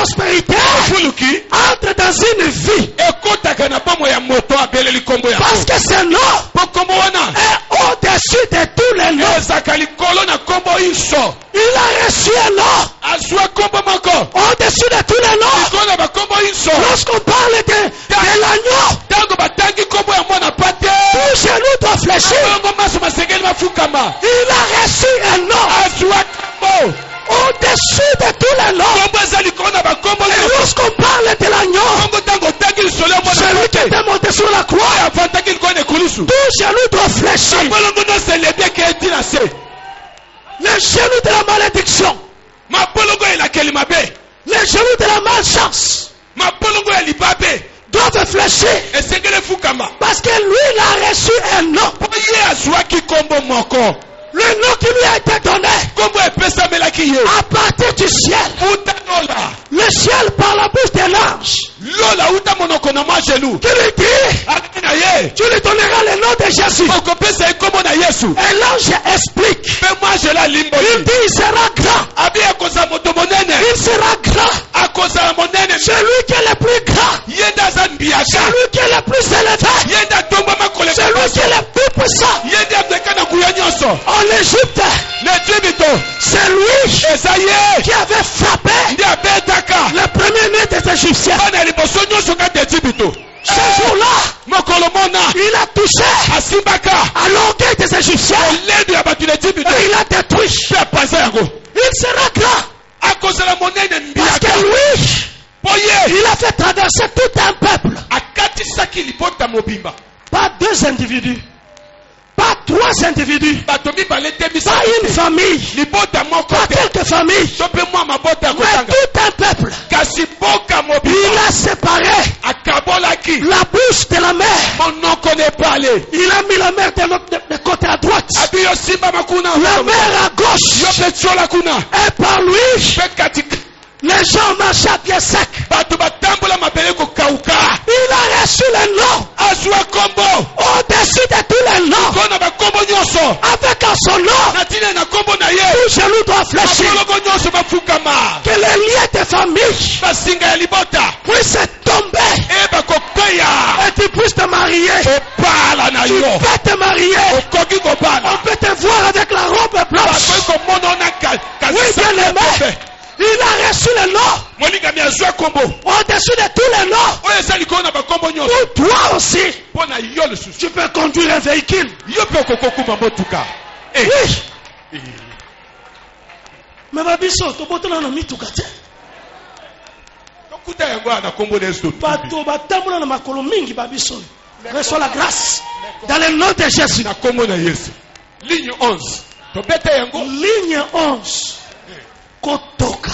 prospérité entre dans une vie. Parce que ce nom est au-dessus de tous les noms. Il a reçu un nom au-dessus de tous les noms. Lorsqu'on parle de l'agneau, tout genou doit fléchir. Il a reçu un nom au-dessus de tous les noms. Et lorsqu'on parle de l'agneau, celui qui était monté sur la croix, tout genou doit fléchir. Les genoux de la malédiction, les genoux de la malchance doivent fléchir. Parce que lui, il a reçu un nom. Le nom qui lui a été donné à partir du ciel. Le ciel par la bouche de l'ange qui lui dit, tu lui donneras le nom de Jésus. Et l'ange explique. Il dit, il sera grand. Il sera grand. Celui qui est le plus grand, celui qui est le plus élevé, celui qui est le plus puissant. En Égypte, c'est lui qui avait frappé le premier-né des Égyptiens. Ce jour-là, il a touché à l'orgueil des Égyptiens et il a détruit. Il sera grand parce que lui, il a fait traverser tout un peuple. Pas deux individus, pas trois individus, pas une famille, pas quelques familles, mais tout un peuple. Il a séparé la bouche de la mer. Il a mis la mer de côté à droite, la mer à gauche, et par lui les gens marchaient à pied sec. Il a reçu le nom au-dessus de tous les noms. Avec son nom, tout genou doit fléchir. Que les liens de famille puissent tomber. Et tu puisses te marier. Tu peux te marier. On peut te voir avec la robe blanche. Oui, bien aimé. Il a reçu le nom au-dessus de tous les noms. Pour toi aussi, tu peux conduire un véhicule. Oui. Mais Babiso, tu peux te donner un mituka. Reçois la grâce dans le nom de Jésus. Ligne 11. Ligne 11. Kotoka.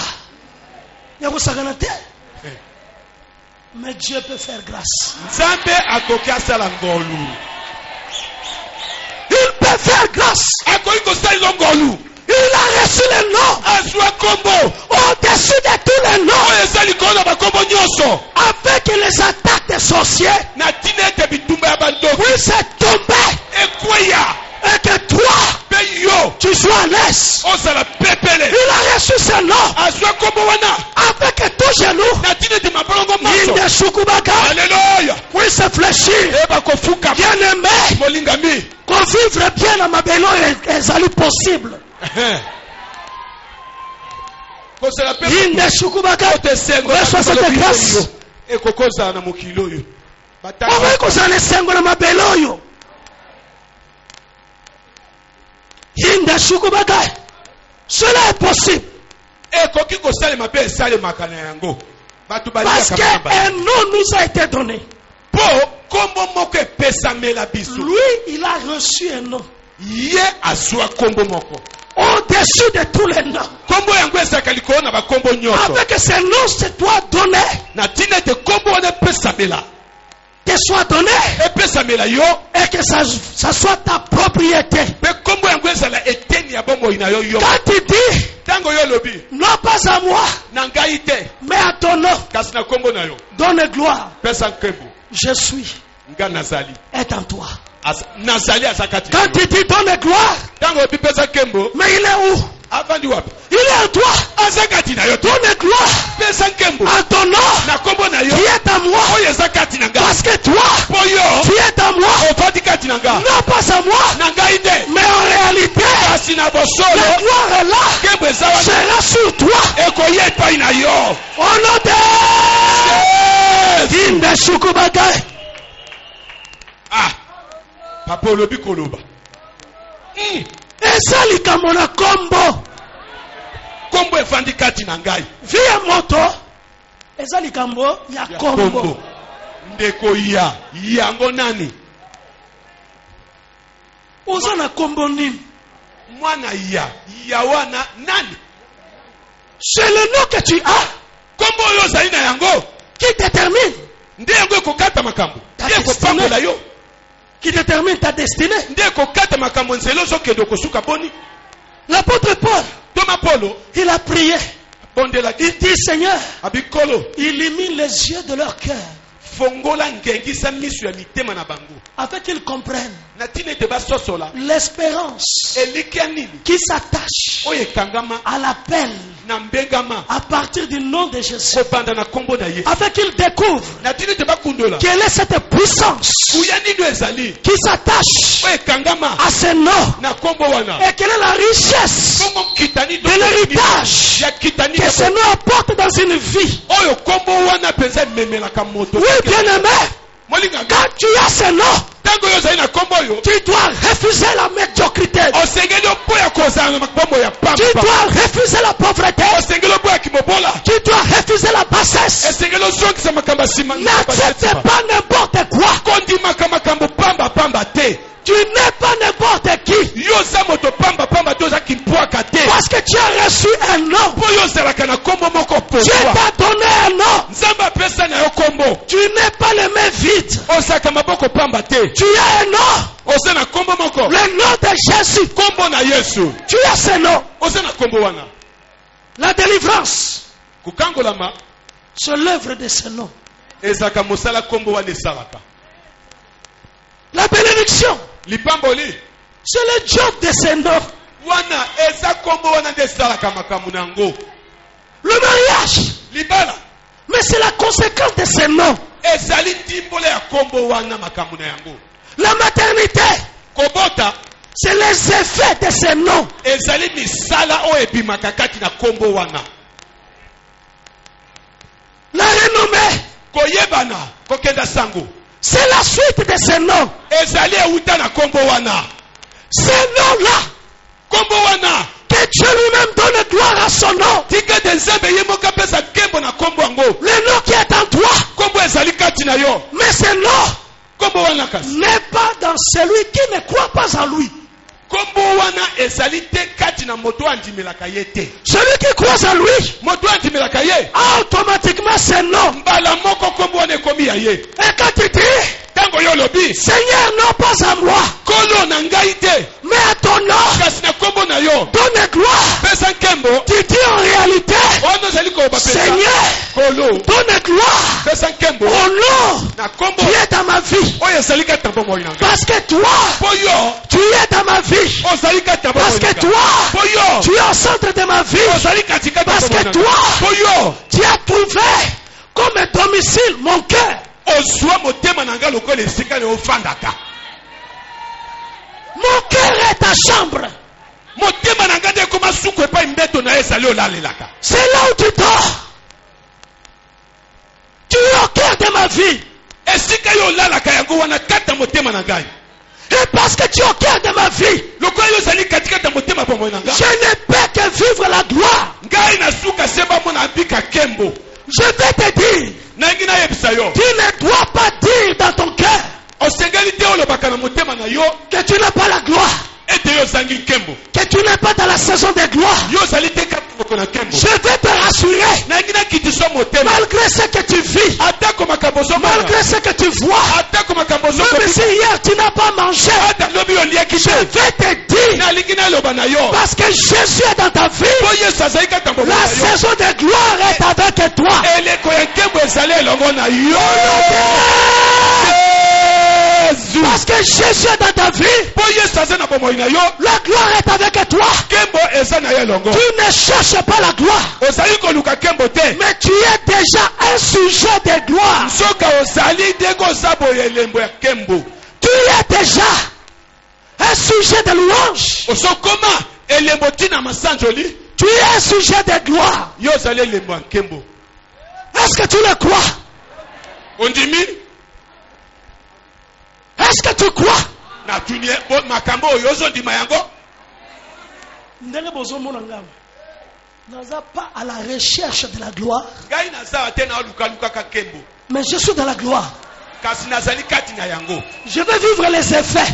Mais Dieu peut faire grâce. Il peut faire grâce. Il a reçu le nom au-dessus de tous les noms. Avec les attaques des sorciers, puisse tomber. Et que toi, tu sois à l'aise. Il a reçu ce nom avec tout genou. Il ne choukoubaga. Puisse fléchir. Bien aimé. Qu'on vivre bien à ma belle est possible. Il ne choukoubaga. Reçois cette grâce. On va causer les sangles à ma belle. Cela est possible. Parce qu'un nom nous a été donné. Lui, il a reçu un nom au-dessus de tous les noms. Avec ce nom, c'est toi donné. Que soit donné et que ça soit ta propriété. Quand tu dis non pas à moi mais à ton nom, donne gloire. Je suis est en toi. Quand tu dis donne gloire, mais il est où? Il est en toi. Donne gloire. nkembo En ton nom na kombo na yo qui est à moi. oyo eza kati na nga Parce que toi po yo qui est à moi, ofandi kati na nga non pas à moi, na ngai te mais en réalité, kasi na la bosolo gloire est là, nkembo eza wana sera sur toi. ekoya epai na yo Au nom de Inde Shukubagai. ah papa olobi koloba Eza likambo na kombo. kombo efandi kati na ngai Via moto. Eza likambo ya ya kombo. ndeko ya yango nani Oza na kombo nini? mwana ya wana nani C'est le nom que tu as kombo oyo ozali na yango qui détermine, nde yango ekokata makambo Ta nde ekopambola yo qui détermine ta destinée. nde ekokata makambo nzela ozokende okosuka boni L'apôtre Paul, toma polo il a prié. bondelaki Il dit, Seigneur, abikolo illumine les yeux de leur cœur fongola ngengisa miso ya mitema na bango afin qu'ils comprennent na ntina ete basosola l'espérance eliki ya nini qui s'attache oyo ekangama à l'appel na mbengama à partir du nom de Jésus. kobanda na kombo na ye Afin qu'ils découvrent na ntina ete bakundola quelle est cette puissance kuya nini oyo ezali qui s'attache oyo ekangama à ce nom na kombo wana et quelle est la richesse kombo kitani de l'héritage ya kitani que ce nom apporte dans une vie. oyo kombo wana mpenza ememelaka moto Oui, bien-aimé, molingaka quand tu as ce nom, ntango oyo ozali na kombo oyo tu dois refuser la médiocrité. osengeli oboya kozala na makombo ya Tu pamba dois refuser la pauvreté. osengeli oboya kimobola Tu dois refuser la bassesse. esengeli ozongisa makambo ya nsima N'accepte pas n'importe quoi. kondimaka makambo pambapamba te Tu n'es pas n'importe qui. yo oza moto pambapamba te oza kimpwaka te Parce que tu as reçu un nom. mpo yo ozalaka na kombo moko Dieu pozwa t'a donné un nom. nzambe apesa na yo kombo Tu n'es pas les mains vides. ozalaka maboko pamba te Tu as un nom. oza na kombo moko Le nom de Jésus. kombo na yesu Tu as ce nom. oza na kombo wana La délivrance, kokangolama c'est l'œuvre de ce nom. ezalaka mosala kombo wana esalaka La bénédiction, lipamboli c'est le job de ce nom. wana eza kombo wana nde esalaka makambo na yango Le mariage, libala mais c'est la conséquence de ce nom. ezali ndimbola ya kombo wana makambo na yango La maternité, kobota c'est les effets de ce nom. ezali misala oyo ebimaka kati na kombo wana La renommée, koyebana kokenda sango c'est la suite de ce nom. ezali euta na kombo wana Ce nom-là, kombo wana que Dieu lui-même donne gloire à son nom. tika ete nzambe ye moko apesa nkembo na kombo yango Le nom qui est en toi. kombo ezali kati na yo Mais ce nom kombo wana kasi n'est pas dans celui qui ne croit pas en lui. kombo wana ezali te kati na moto oyo andimelaka ye te Celui qui croit en lui, moto oyo andimelaka ye automatiquement ce nom. mbala moko kombo wana ekomi ya ye Et quand tu dis, ntango yo olobi Seigneur, non pas à moi, kolo na ngai te mais à ton nom, kasi na kombo na yo donne gloire. pesa nkembo Tu dis en réalité, wana ozali koloba pesa Seigneur, kolo donne gloire pesa nkembo au nom na kombo qui est dans ma vie. oyo ezali kati na bomoi na ngai Parce que toi, mpo yo tu es dans ma vie. ozali kati na bomoi Parce que na ngai toi, mpo yo tu es au centre de ma vie. ozali katikati na Parce bomoi que na toi, ngai mpo yo tu as trouvé comme domicile mon cœur. ozwa motema na ngai lokola esika na ofandaka Mon cœur est ta chambre. motema na ngai nde ekoma suku epai mbeto na ye ezali olalelaka C'est là où tu dors. Tu es au cœur de ma vie. esika yo olalaka yango wana kati na motema na ngai Et parce que tu es au cœur de ma vie, lokola yo ozali katikati ya motema bomoi na ngai je ne peux que vivre la gloire. ngai na suka se bamona abika nkembo Je vais te dire, nangi nayebisa yo tu ne dois pas dire dans ton cœur osengeli te olobaka na motema na yo que tu n'as pas la gloire, ete yo ozangi nkembo que tu n'es pas dans la saison de gloire. yo ozali te kati moko na nkembo Je vais te rassurer, nangi nakitisa motema malgré ce que tu vis, atako makambo ozomona malgré ce que tu vois, atako makambo même si ozokomi hier tu n'as pas mangé, ata lobi oliaki je te vais te dire, nalingi naloba na yo parce que Jésus est dans ta vie, po yesu azali kati na bomoi la na yo saison de gloire est avec toi. eleko ya nkembo ezali elongo na yo yesu Parce que Jésus est dans ta vie. La gloire est avec toi. Tu ne cherches pas la gloire. Mais tu es déjà un sujet de gloire. Tu es déjà un sujet de louange. Tu es un sujet de gloire. Est-ce que tu le crois? Est-ce que tu crois? Pas à la recherche de la gloire. Mais je suis dans la gloire. Je veux vivre les effets.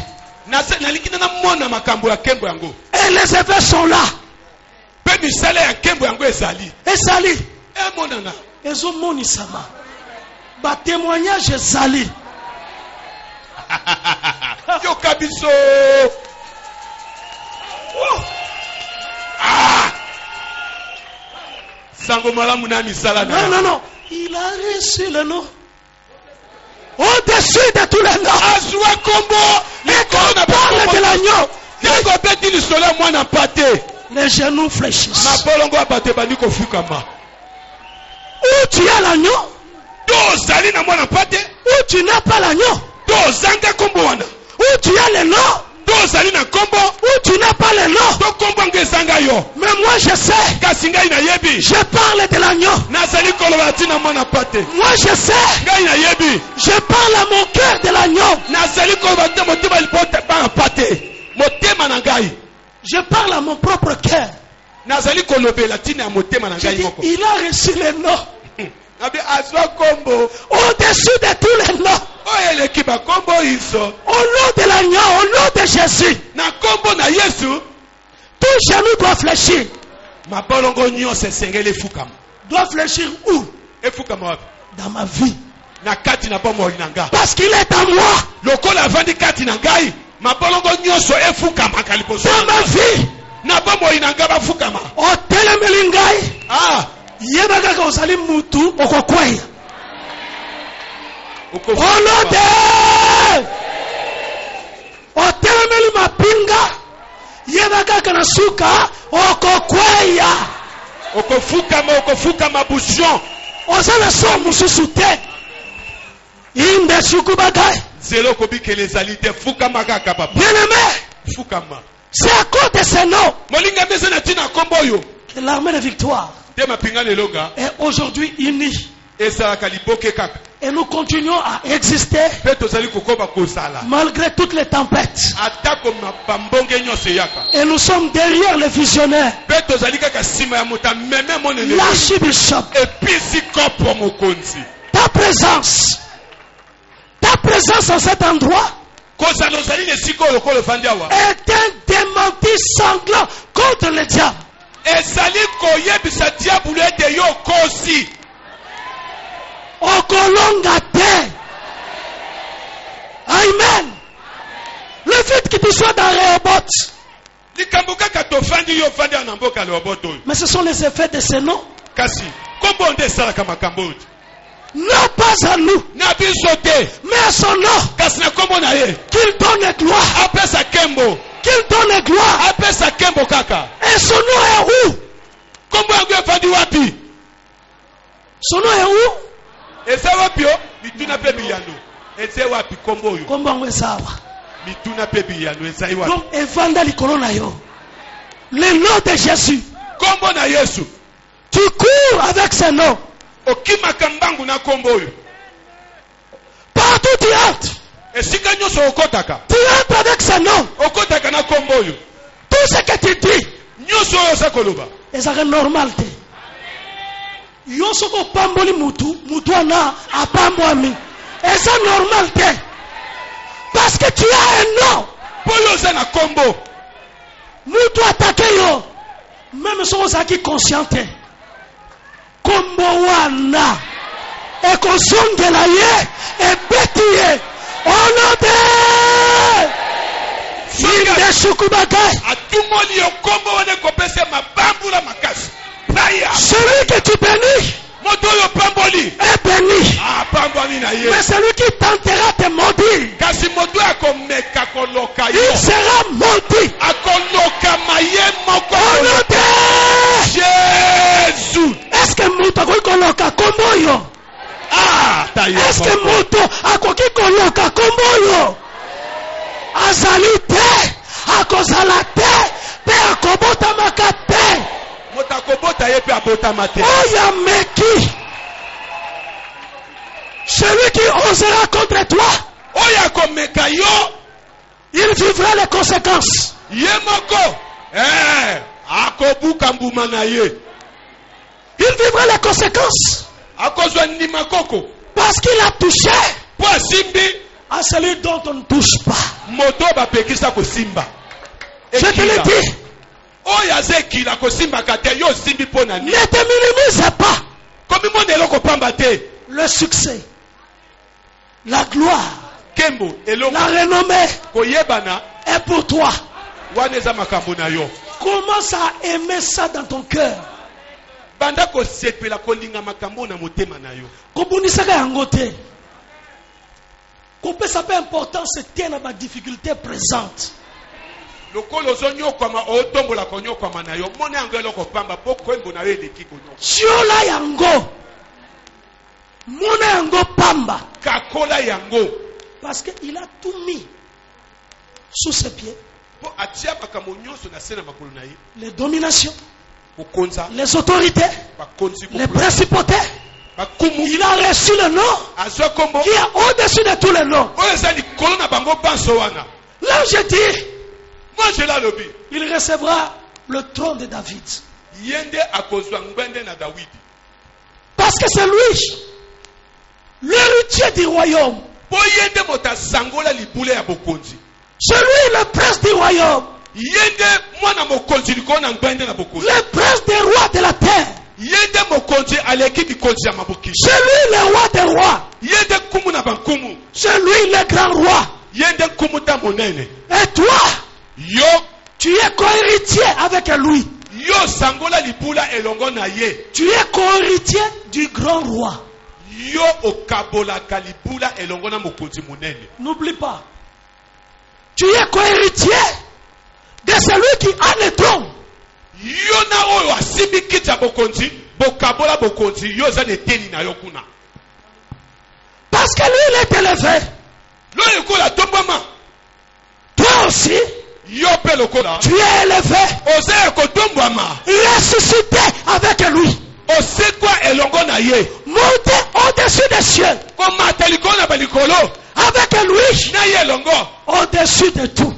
Et les effets sont là. Et sali. Ba témoignage sali. Non. Il a reçu le nom. Au-dessus de tous les noms. Et quand on parle de l'agneau, les genoux fléchissent. Où tu as l'agneau? Où tu n'as pas l'agneau? Où tu as le nom? Où tu n'as pas le nom? Mais moi je sais. Je parle de l'agneau. Moi je sais. Je parle à mon cœur de l'agneau. Je parle à mon propre cœur. Il a reçu le nom. Au-dessus de tous les noms. Au nom de l'agneau, au nom de Jésus. Tout genou doit fléchir. Doit fléchir où? Dans ma vie. Parce qu'il est à moi. Dans ma vie. O telemeli ngai. Yebaka ka osali mutu okokwaya. Olode. O telemeli mapinga. Yebaka kana suka okokwaya. Okofukama bouchon. Osala so mususu te. Inde sukubagai. Zelo kobike les alités fukama kaka papa. Bien-aimé. Fukama. C'est à cause de ce nom que l'armée de victoire est aujourd'hui unie. Et nous continuons à exister malgré toutes les tempêtes. Et nous sommes derrière les visionnaires. L'archibishop. Ta présence en cet endroit est un démenti sanglant contre le diable. Okolongate. Amen. Le fait que tu sois dans Rehoboth. Mais ce sont les effets de ce nom. Non pas à nous, mais à son nom. Qu'il donne gloire. Qu'il donne gloire. Et son nom est où? Son nom est où? Donc, le nom de Jésus. Tu cours avec ce nom. Partout tu entres. Tu entres avec ce nom. Tout ce que tu dis. C'est normal. Yosoko pamboli mutu ana apambwami. Et c'est normal. Parce que tu as un nom. Mutu attaqué yo. Même si on s'est consciente. Kombo wana. Et qu'on sonne de la yé. Et bétier. Onode. Inde shukubakai. Celui que tu bénis. est béni. Mais celui qui tentera de maudire, il sera maudit. Au nom de Jésus. Est-ce que Mouto a koloka komboyo? Est-ce que Mouto a koloka komboyo? Azali te, akozala te, pe akobota makate. Oya meki. Celui qui osera contre toi, il vivra les conséquences. Il vivra les conséquences. Parce qu'il a touché à celui dont on ne touche pas. Je te le dis. Ne te minimise pas. Le succès, la gloire, la renommée est pour toi. Commence à aimer ça dans ton cœur. Kobunisaka yango te. Kopesa pe importance te na ba difficulté présente. Chiola yango. Mona yango pamba. Kakola yango. Parce qu'il a tout mis sous ses pieds. Les dominations, les autorités, les principautés. Il a reçu le nom qui est au-dessus de tous les noms. Là je dis, il recevra le trône de David. Parce que c'est lui, l'héritier du royaume. C'est lui le prince du royaume. Le prince des rois de la terre. C'est lui le roi des rois. C'est lui le grand roi. Et toi, tu es co-héritier avec lui. Tu es co-héritier du grand roi. N'oublie pas. Tu es co-héritier de celui qui a le trône. Parce que lui il est élevé. Toi aussi, tu es élevé. Ressuscité avec lui. Monté au-dessus des cieux. Avec lui. Au-dessus de tout.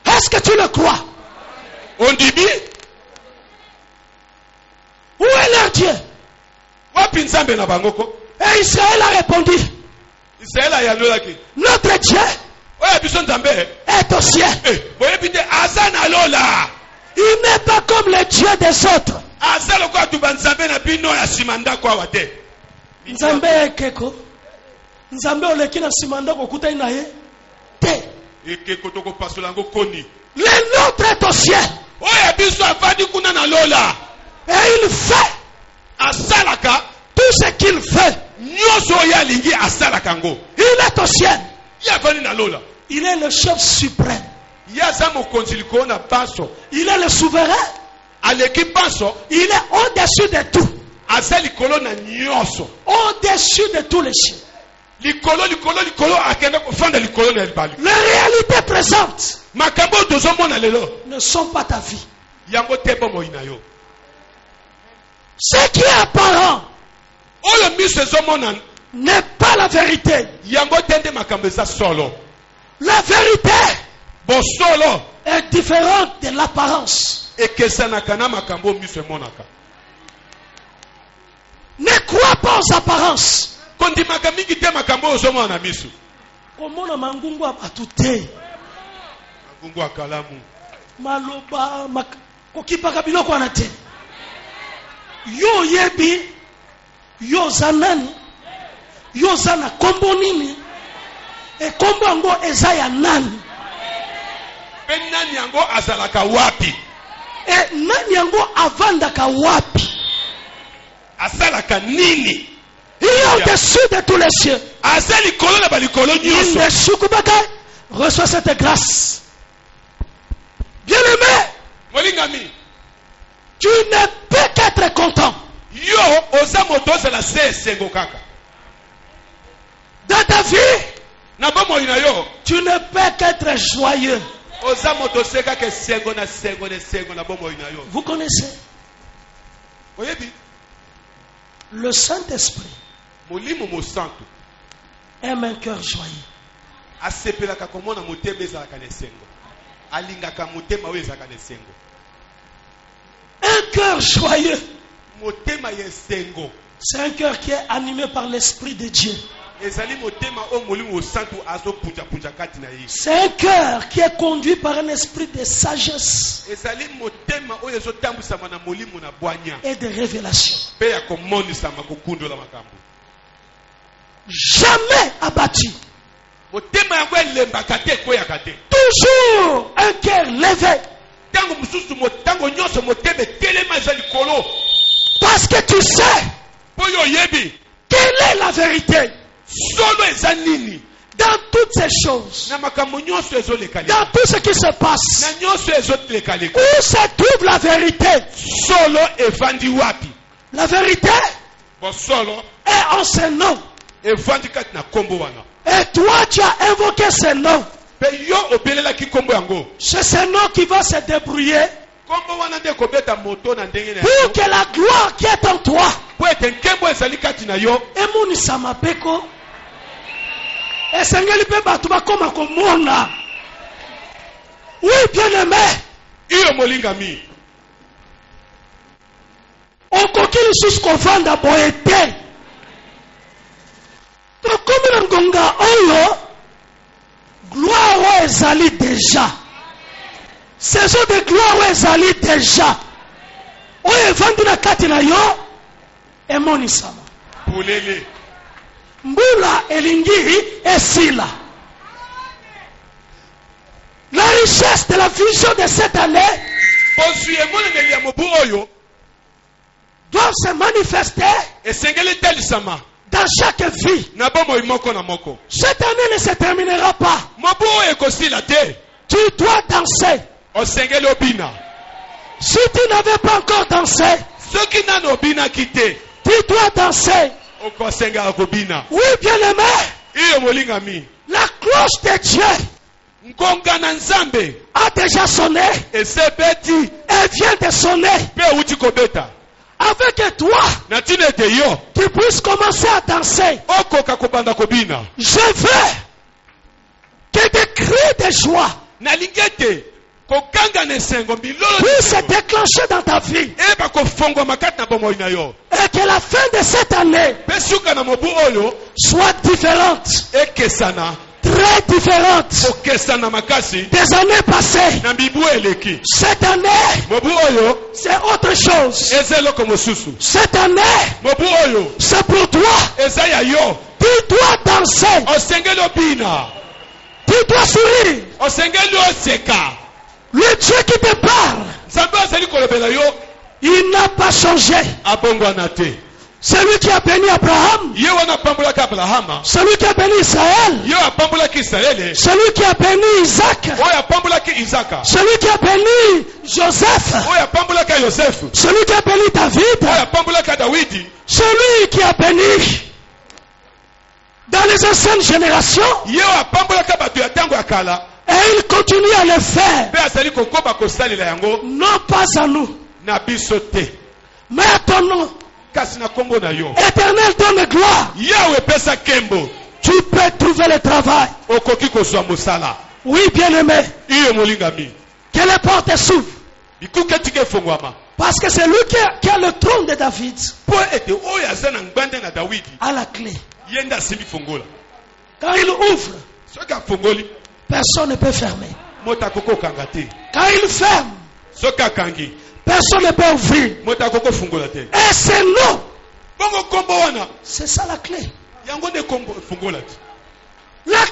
Est-ce que tu le crois? On dit bien. Où est leur Dieu? Et Israël a répondu. Notre Dieu est au ciel. Il n'est pas comme le Dieu des autres. Nzambe ekeko. Nzambe oleki na simanda kokuta inaye. Te. Le nôtre est au ciel. Et il fait tout ce qu'il fait. Il est au ciel. Il est le chef suprême. Il est le souverain. Il est au-dessus de tout. Au-dessus de tous les cieux. Les réalités présentes ne sont pas ta vie. Ce qui est apparent n'est pas la vérité. La vérité est différente de l'apparence. Ne crois pas aux apparences. Komona mangungu abatute. Maloba kokipaka biloko na te. Yo yebi, yo zanani, yo zana kombo nini, e kombo ango ezaya nani. Pe nani yango azalaka wapi? E nani yango avandaka wapi? nini. Il est au-dessus de tous les cieux. Reçois cette grâce. Bien-aimé, tu ne peux qu'être content. Dans ta vie, tu ne peux qu'être joyeux. Vous connaissez le Saint-Esprit aime un cœur joyeux. Un cœur joyeux, c'est un cœur qui est animé par l'Esprit de Dieu. C'est un cœur qui est conduit par un esprit de sagesse et de révélation. Jamais abattu. Toujours un cœur levé. Parce que tu sais quelle est la vérité. Dans toutes ces choses, dans tout ce qui se passe, où se trouve la vérité? La vérité est en ce nom. Et toi, tu as invoqué ce nom. C'est ce nom qui va se débrouiller pour que la gloire qui est en toi emonisa mapeko esengeli pe batu bakoma komona. Oui, bien-aimé, okoki lisusu kovanda boye te. Tokomi na ngonga oyo gloire oyo ezali déjà, saison de gloire oyo ezali déjà, oyo evandi na kati na yo emonisama. Mbula elingi esila. La richesse de la vision de cette année doit se manifester dans chaque vie. Cette année ne se terminera pas. Tu dois danser. Si tu n'avais pas encore dansé, tu dois danser. Oui, bien-aimé, la cloche de Dieu a déjà sonné. Elle vient de sonner. Avec toi, tu puisses commencer à danser. Je veux que des cris de joie puissent se déclencher dans ta vie. Et que la fin de cette année soit différente. Très différente des années passées. Cette année, c'est autre chose. Cette année, c'est pour toi. Tu dois danser. Tu dois sourire. Le Dieu qui te parle, il n'a pas changé. Celui qui a béni Abraham, celui qui a béni Israël, celui qui a béni Isaac, celui qui a béni Joseph, celui qui a béni David, celui qui a béni dans les anciennes générations, et il continue à le faire. Non pas à nous, mais à ton nom. Éternel, donne gloire. Tu peux trouver le travail. Oui, bien-aimé. Que les portes s'ouvrent. Parce que c'est lui qui a le trône de David. À la clé. Quand il ouvre, personne ne peut fermer. Quand il ferme, personne ne peut ouvrir. Et c'est nous. C'est ça la clé. La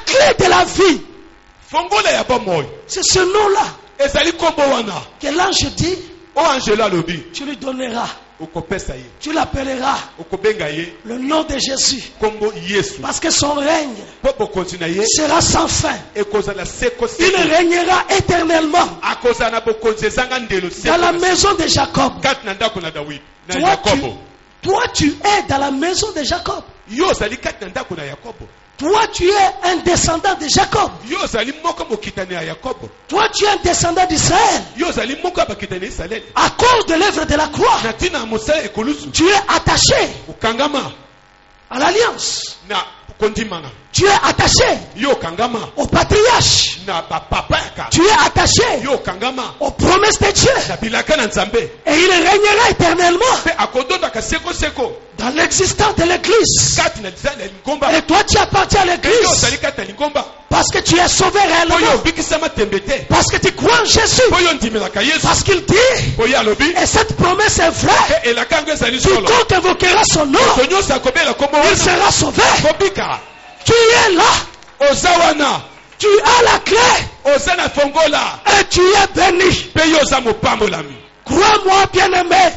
clé de la vie. C'est ce nom-là. Que l'ange dit, tu lui donneras tu l'appelleras le nom de Jésus. Parce que son règne sera sans fin. Il régnera éternellement dans la maison de Jacob. Toi, tu es dans la maison de Jacob. Toi, tu es un descendant de Jacob. Toi, tu es un descendant d'Israël. À cause de l'œuvre de la croix, tu es attaché à l'alliance. Tu es attaché au patriarche. Tu es attaché aux promesses de Dieu. Et il régnera éternellement dans l'existence de l'église. Et toi, tu appartiens à l'église parce que tu es sauvé réellement. Parce que tu crois en Jésus. Parce qu'il dit, et cette promesse est vraie, quiconque invoquera son nom, il sera sauvé. Tu es là. Tu as la clé. Et tu es béni. Crois-moi, bien-aimé.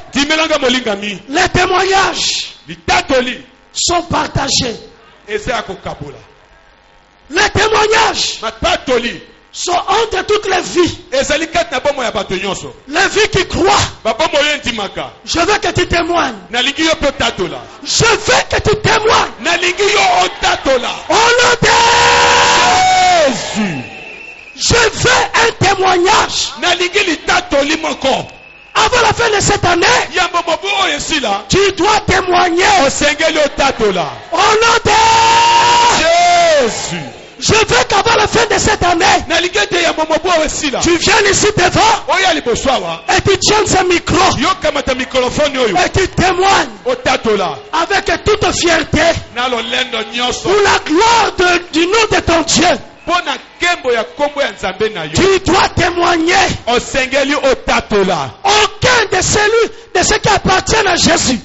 Les témoignages sont partagés. Les témoignages sont entre toutes les vies. Les vies qui croient. Je veux que tu témoignes. Je veux que tu témoignes. Au nom de Jésus. Je veux un témoignage. Avant la fin de cette année, tu dois témoigner. Au nom de Jésus. Je veux qu'avant la fin de cette année, tu viennes ici devant et tu tiennes ce micro et tu témoignes avec toute fierté pour la gloire du nom de ton Dieu. Tu dois témoigner. Aucun de ceux qui appartiennent à Jésus.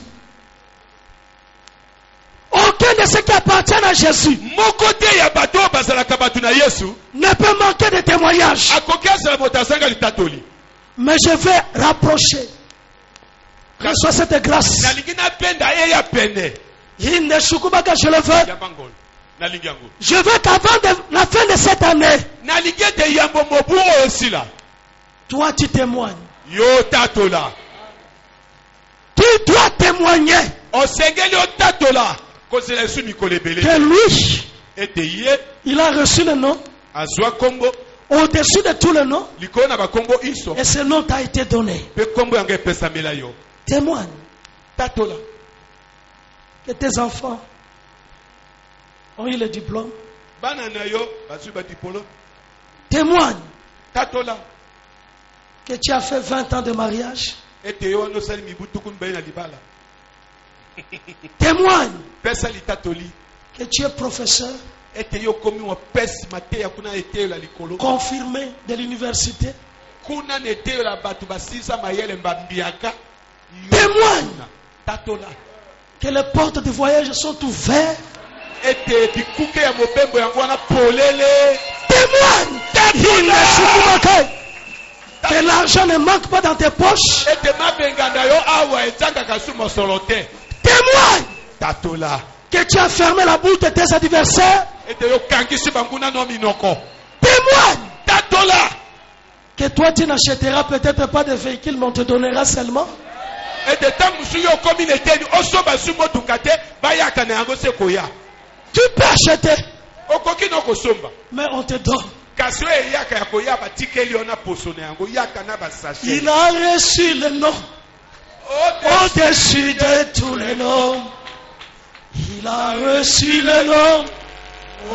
Aucun de ceux qui appartiennent à Jésus ne peut manquer de témoignage. Mais je vais rapprocher. Reçois cette grâce. Je le veux. Je veux qu'avant la fin de cette année, toi tu témoignes. Tu dois témoigner que lui, il a reçu le nom au-dessus de tout le nom, et ce nom t'a été donné. Témoigne que tes enfants ont eu le diplôme. Témoigne que tu as fait 20 ans de mariage. Témoigne que tu es professeur confirmé de l'université. Témoigne que les portes du voyage sont ouvertes. Témoigne que l'argent ne manque pas dans tes poches. Témoigne que tu as fermé la bouche de tes adversaires. Témoigne que toi tu n'achèteras peut-être pas de véhicule, mais on te donnera seulement. Tu peux acheter, mais on te donne. Il a reçu le nom au-dessus de tous les noms. Il a reçu le nom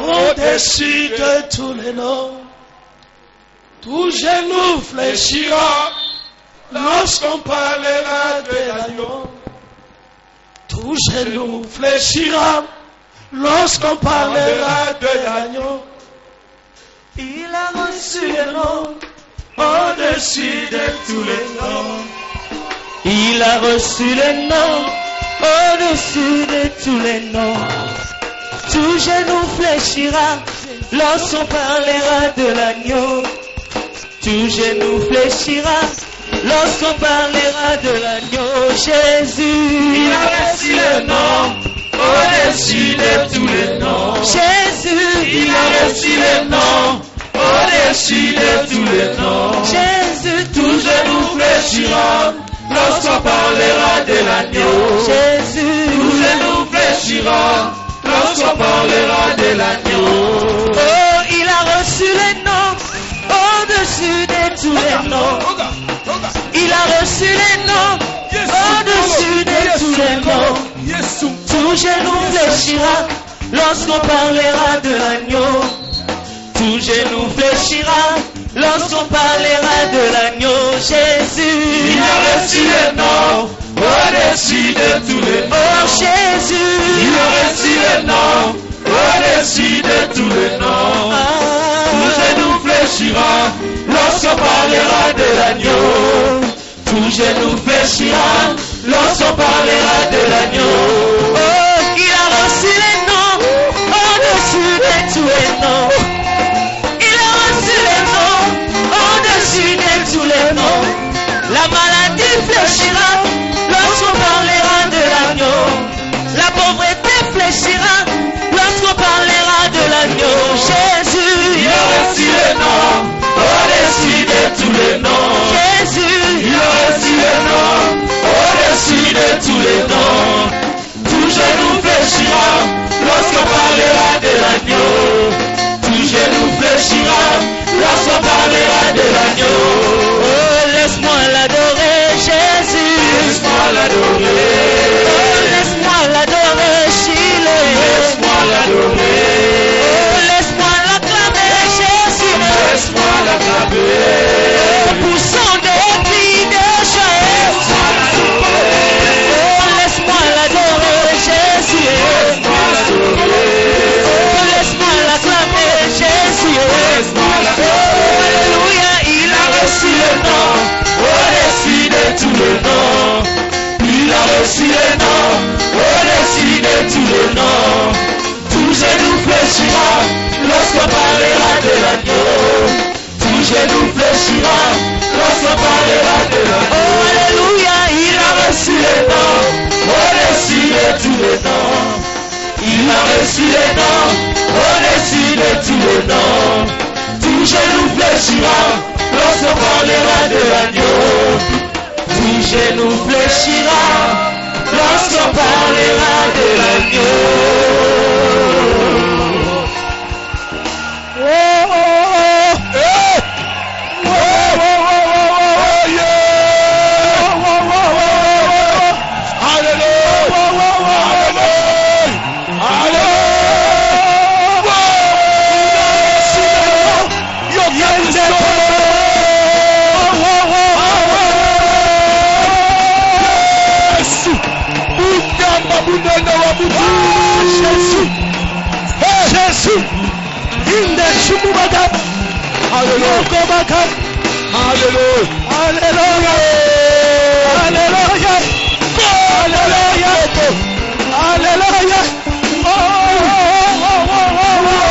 au-dessus de tous les noms. Tout genou fléchira lorsqu'on parlera de l'agneau. Tout genou fléchira lorsqu'on parlera de l'agneau. Il a reçu le nom au-dessus de tous les noms. Il a reçu le nom au-dessus de tous les noms. Tout genou fléchira lorsqu'on parlera de l'agneau. Tout genou fléchira lorsqu'on parlera de l'agneau Jésus. Il a reçu le nom au-dessus de tous les noms. Jésus, il a reçu le nom au-dessus de tous les noms. Jésus, tout genou fléchira lorsqu'on parlera de l'agneau. Jésus, tout genou fléchira lorsqu'on parlera de l'agneau. Oh, il a reçu les noms au-dessus de tous les noms. Il a reçu les noms au-dessus de tous les noms. Tout genou fléchira lorsqu'on parlera de l'agneau. Tout genou fléchira lorsqu'on parlera de l'agneau Jésus. Il a reçu le nom au-dessus de tous les noms. Oh Jésus, il a reçu le nom au-dessus de tous les noms. Tout genou fléchira lorsqu'on parlera de l'agneau. Tout genou fléchira lorsqu'on parlera de l'agneau. Oh, il a reçu les noms au-dessus de tous les noms. Il a reçu les noms au-dessus de tous les noms. La maladie fléchira lorsqu'on parlera de l'agneau. La pauvreté fléchira lorsqu'on parlera de l'agneau. Jésus, il a reçu les noms au-dessus de tous les noms. Jésus, il a reçu les noms au-dessus de tous les noms. Tout genou fléchira lorsqu'on parlera de l'agneau. Tout genou fléchira lorsqu'on parlera de l'agneau. Oh, laisse-moi l'adorer, Jésus. Laisse-moi l'adorer. Oh, laisse-moi l'adorer, Chile. Laisse-moi l'adorer. Oh, laisse-moi l'acclamer, Jésus. Laisse-moi l'acclamer. Oh, poussons des cris de joie. Oh, laisse-moi l'adorer, Jésus. Laisse-moi l'adorer. Oh, laisse-moi l'acclamer, Jésus. Laisse-moi l'acclamer. Oh, alléluia, il a reçu le nom au-dessus de tous les noms. Il a reçu le nom au-dessus de tous les noms. Tout genou fléchira lorsqu'on parlera de l'agneau. Tout genou fléchira lorsqu'on parlera de l'agneau. Oh, alléluia, il a reçu le nom au-dessus de tous les noms. Il a reçu le nom au-dessus de tous les noms. Tout genou fléchira lorsqu'on parlera de l'agneau. Tout genou fléchira lorsqu'on parlera de l'agneau. Oh, oh, oh. Hey. Oh, oh, oh, oh, oh, yeah. Oh, oh, oh, oh. Hallelujah. Oh, oh, oh, oh. Hallelujah. Jésus, in the Shumubaka, Hallelujah, Hallelujah, Hallelujah, Hallelujah, Hallelujah, Hallelujah. Oh, oh, oh, oh, oh,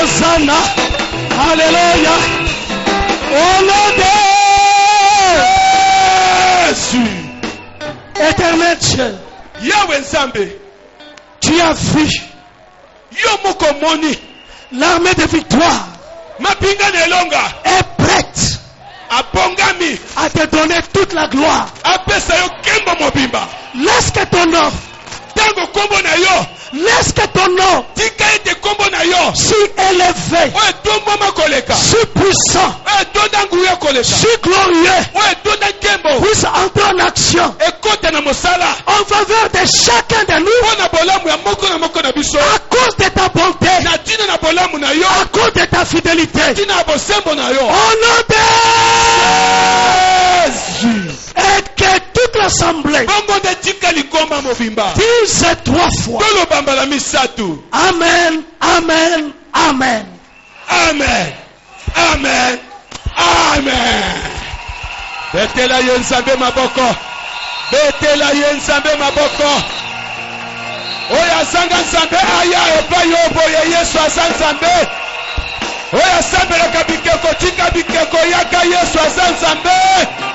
Hosanna, Alléluia, au nom de Jésus. Éternel Dieu, Yahweh Nzambe, tu as vu L'armée de victoire est prête à te donner toute la gloire. Laisse que ton nom, laisse que ton nom si élevé, si puissant, si glorieux puisse entrer en action en faveur de chacun de nous à cause de ta bonté, à cause de ta fidélité. Au nom de Jésus. Et que toute l'assemblée dise 3 fois Amen, Amen, Amen. Amen, Amen, Amen. Betela yenzambe maboko. Betela yenzambe maboko. Oya sanga nzambe aya epa yobo ye Yesu azanzambe. Oya sambela kabikeko tika bikeko yaka Yesu azanzambe.